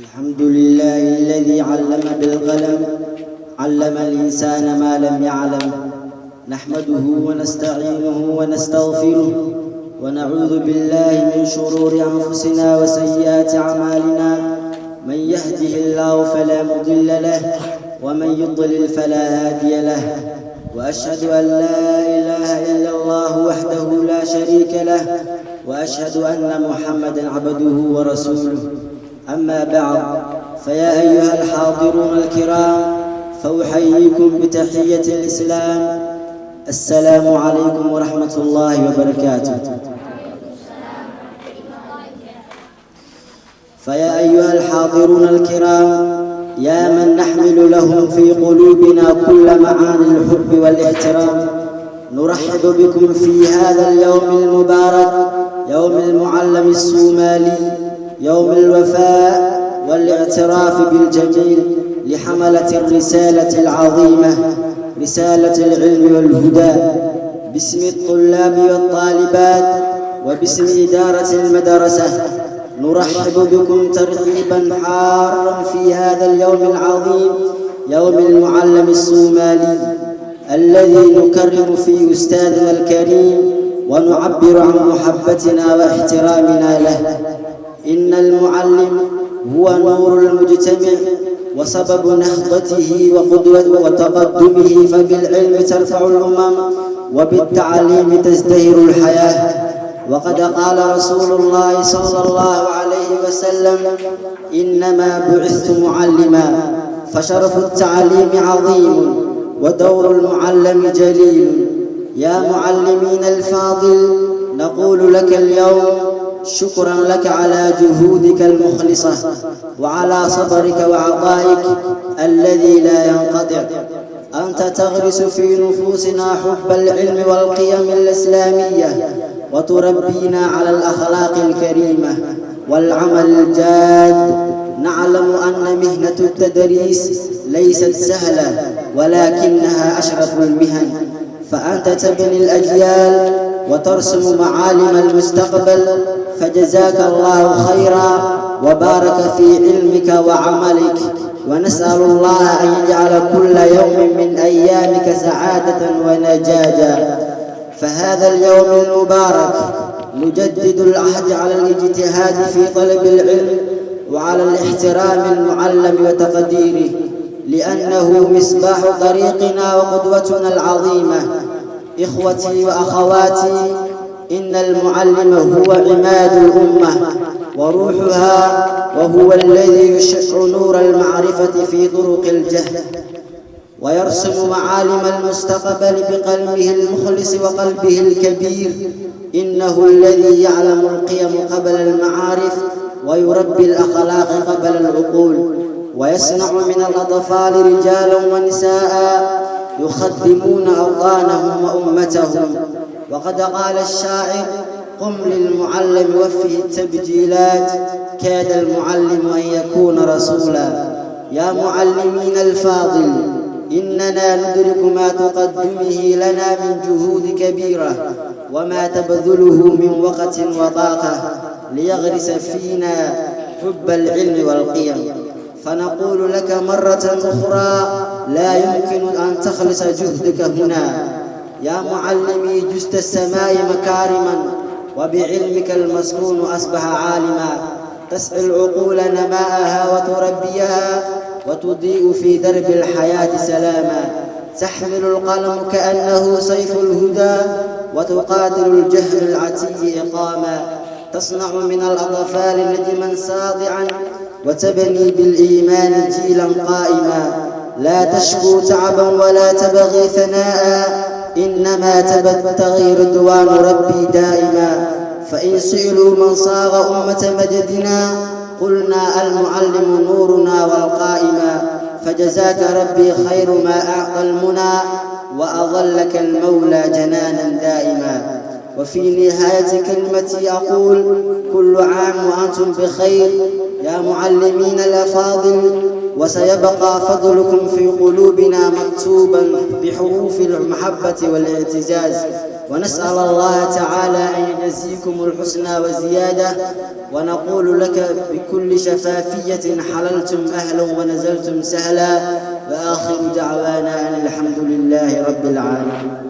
الحمد لله الذي علم بالقلم، علم الإنسان ما لم يعلم. نحمده ونستعينه ونستغفره، ونعوذ بالله من شرور أنفسنا وسيئات أعمالنا. من يهده الله فلا مضل له، ومن يضلل فلا هادي له. وأشهد أن لا إله إلا الله وحده لا شريك له، وأشهد أن محمدًا عبده ورسوله. أما بعد، فيا أيها الحاضرون الكرام، فأحييكم بتحية الإسلام. السلام عليكم ورحمة الله وبركاته. فيا أيها الحاضرون الكرام، يا من نحمل لهم في قلوبنا كل معاني الحب والاحترام، نرحب بكم في هذا اليوم المبارك، يوم المعلم الصومالي، يوم الوفاء والاعتراف بالجميل لحملة الرسالة العظيمة، رسالة العلم والهدى. باسم الطلاب والطالبات وباسم إدارة المدرسة نرحب بكم ترحيبا حارا في هذا اليوم العظيم، يوم المعلم الصومالي، الذي نكرم فيه أستاذنا الكريم ونعبر عن محبتنا واحترامنا له. إن المعلم هو نور المجتمع وسبب نهضته وتقدمه، فبالعلم ترفع الأمم وبالتعليم تزدهر الحياة. وقد قال رسول الله صلى الله عليه وسلم: إنما بعثت معلما. فشرف التعليم عظيم ودور المعلم جليل. يا معلمين الفاضل، نقول لك اليوم شكرا لك على جهودك المخلصة وعلى صبرك وعطائك الذي لا ينقطع. أنت تغرس في نفوسنا حب العلم والقيم الإسلامية، وتربينا على الأخلاق الكريمة والعمل الجاد. نعلم أن مهنة التدريس ليست سهلة، ولكنها أشرف المهن، فأنت تبني الأجيال وترسم معالم المستقبل. فجزاك الله خيرا وبارك في علمك وعملك، ونسأل الله أن يجعل كل يوم من أيامك سعادة ونجاجا. فهذا اليوم المبارك نجدد العهد على الاجتهاد في طلب العلم وعلى الاحترام المعلم وتقديره، لأنه مصباح طريقنا وقدوتنا العظيمة. إخوتي وأخواتي، إن المعلم هو عماد الأمة وروحها، وهو الذي يشع نور المعرفة في طرق الجهل، ويرسم معالم المستقبل بقلمه المخلص وقلبه الكبير. إنه الذي يعلم القيم قبل المعارف، ويربي الأخلاق قبل العقول، ويصنع من الأطفال رجالا ونساء يخدمون أوطانهم وأمتهم. وقد قال الشاعر: قم للمعلم وفه التبجيلات، كاد المعلم أن يكون رسولا. يا معلمين الفاضل، إننا ندرك ما تقدمه لنا من جهود كبيرة، وما تبذله من وقت وطاقة ليغرس فينا حب العلم والقيم. فنقول لك مرة أخرى: لا يمكن أن تخلص جهدك هنا. يا معلمي، جزت السماء مكارما، وبعلمك المسكون أصبح عالما. تسعي العقول نماءها وتربيها، وتضيء في درب الحياة سلاما. تحمل القلم كأنه سيف الهدى، وتقاتل الجهل العتي إقاما. تصنع من الأطفال نجما ساطعا، وتبني بالإيمان جيلا قائما. لا تشكو تعبا ولا تبغي ثناء، إنما تبتغي رضوان ربي دائما. فإن سئلوا من صاغ أمة مجدنا، قلنا المعلم نورنا والقائما. فجزاك ربي خير ما أعطى المنى، وأظلك المولى جنانا دائما. وفي نهاية كلمتي أقول: كل عام وأنتم بخير يا معلمين الأفاضل، وسيبقى فضلكم في قلوبنا مكتوبا بحروف المحبة والاعتزاز. ونسأل الله تعالى أن نجزيكم الحسنى وزيادة، ونقول لك بكل شفافية حللتم أهلا ونزلتم سهلا، وآخر دعوانا أن الحمد لله رب العالمين.